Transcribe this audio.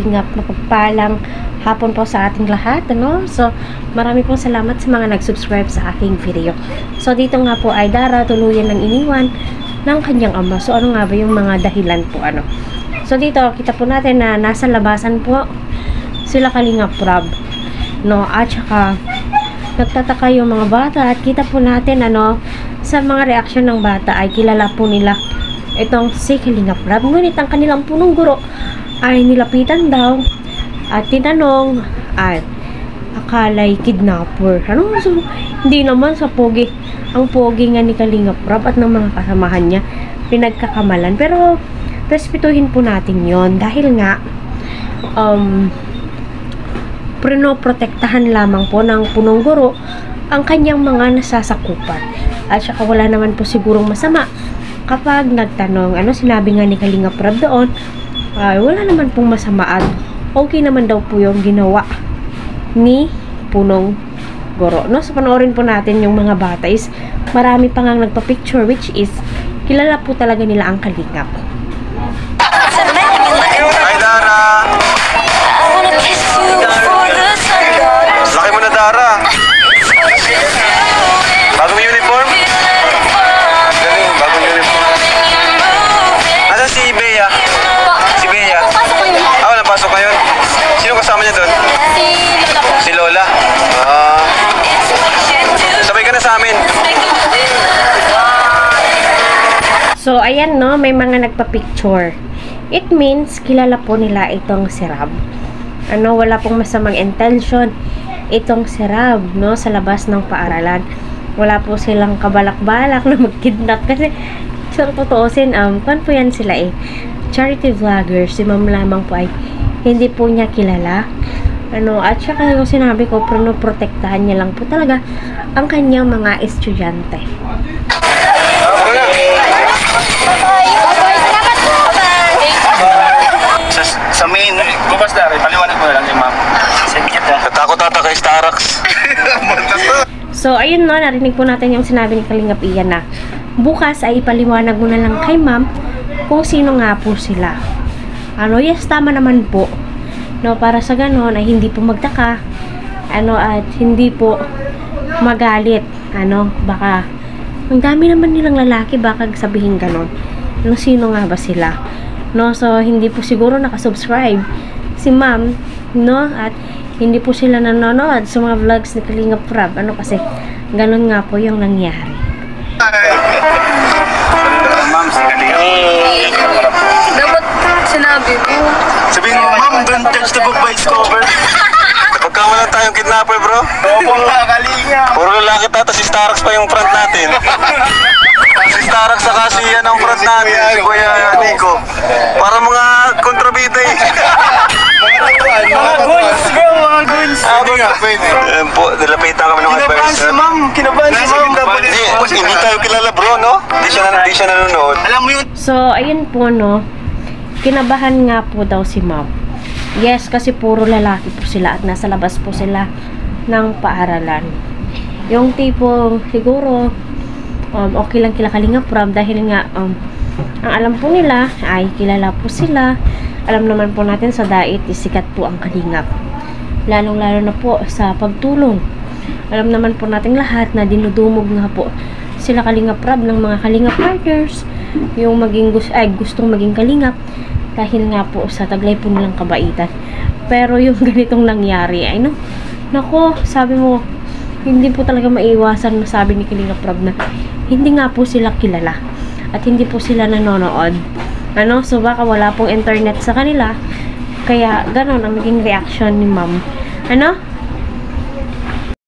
Kalingap. Mapagpalang hapon po sa ating lahat, ano? So, marami pong salamat sa mga nag-subscribe sa aking video. So, dito nga po ay Dara tuluyan ng iniwan ng kanyang ama. So, ano nga ba yung mga dahilan po, ano? So, dito, kita po natin na nasa labasan po sila Kalingap Rab, no? At saka, nagtataka yung mga bata at kita po natin, ano, sa mga reaksyon ng bata ay kilala po nila itong si Kalingap Rab. Ngunit ang kanilang punong guro ay nilapitan daw at tinanong at akala'y kidnapper. Ano? So, hindi naman sa pogi. Ang pogi nga ni Kalingap Rab at ng mga kasamahan niya pinagkakamalan. Pero, respetuhin po natin yon dahil nga prinoprotektahan lamang po ng punong guro ang kanyang mga nasasakupan. At saka wala naman po sigurong masama kapag nagtanong. Ano sinabi nga ni Kalingap Rab doon, wala naman pong masama at okay naman daw po yung ginawa ni punong guro. No? So, panoorin po natin yung mga bata is marami pa nga nagpa-picture which is kilala po talaga nila ang Kalingap. Hi Dara! Laki mo na Dara! Bagong uniform? Galing, bagong uniform. Nasaan si Bea? Si Bea? Walang pasok ngayon. Sino kasama niya doon? Si Lola. Sabay ka na sa amin. So, ayan, no, may mga nagpa-picture. It means, kilala po nila itong si Rab. Ano, wala pong masamang intention itong si Rab, no, sa labas ng paaralan. Wala po silang kabalak-balak na mag-kidnap kasi, sa totoosin, kan po yan sila charity vlogger. Si ma'am lamang po ay hindi po niya kilala. Ano, at saka yung sinabi ko, protektahan niya lang po talaga ang kanyang mga estudyante. Sa main, bukas na rin, paliwanag mo na lang yung ma'am. Natakot ata kay Starax. So, ayun, no, narinig po natin yung sinabi ni Kalingap Ian na bukas ay ipaliwanag mo na lang kay ma'am kung sino nga po sila. Ano, yes, tama naman po. No, para sa ganon ay hindi po magtaka, ano, at hindi po magalit. Ano, baka ang dami naman nilang lalaki, baka sabihin ganon. No, sino nga ba sila? No, so hindi po siguro nakasubscribe si ma'am, no, at hindi po sila nanonood sa mga vlogs ni Kalingap Rab. Ano, kasi ganon nga po yung nangyari. Ma'am, si Kalingap. Dapat sinabi mo. Sabihin mo, ma'am, don't touch the book by its cover. Pagkamalan tayong kidnapper, bro. Opo, Kalingap. Puro lalaki tata, si Starax pa yung front natin. Si Starax saka si yan ang front natin, si Kuya Nico. Para mga kontrabida Mga guns, bro, mga guns. nga, pwede. Nilapitan kami ng advisor. Kinabahan si ma'am. Hindi tayo kilala, bro, no? Hindi siya nanonood. Alam mo yun? So, ayun po, no, kinabahan nga po daw si ma'am. Yes, kasi puro lalaki po sila at nasa labas po sila ng paaralan. Yung tipo, siguro, okay lang kila Kalingap Rab dahil nga, ang alam po nila ay kilala po sila. Alam naman po natin sa dait, sikat po ang Kalingap. Lalong-lalo na po sa pagtulong. Alam naman po natin lahat na dinudumog nga po sila Kalingap Rab ng mga Kalingap partners. Yung gustong maging Kalingap dahil nga po sa taglay po nilang kabaitan. Pero yung ganitong nangyari ay no, nako, sabi mo, hindi po talaga maiwasan na sabi ni Kalingap Rab na hindi nga po sila kilala at hindi po sila nanonood. Ano, so baka wala pong internet sa kanila kaya ganon ang naging reaction ni ma'am. Ano,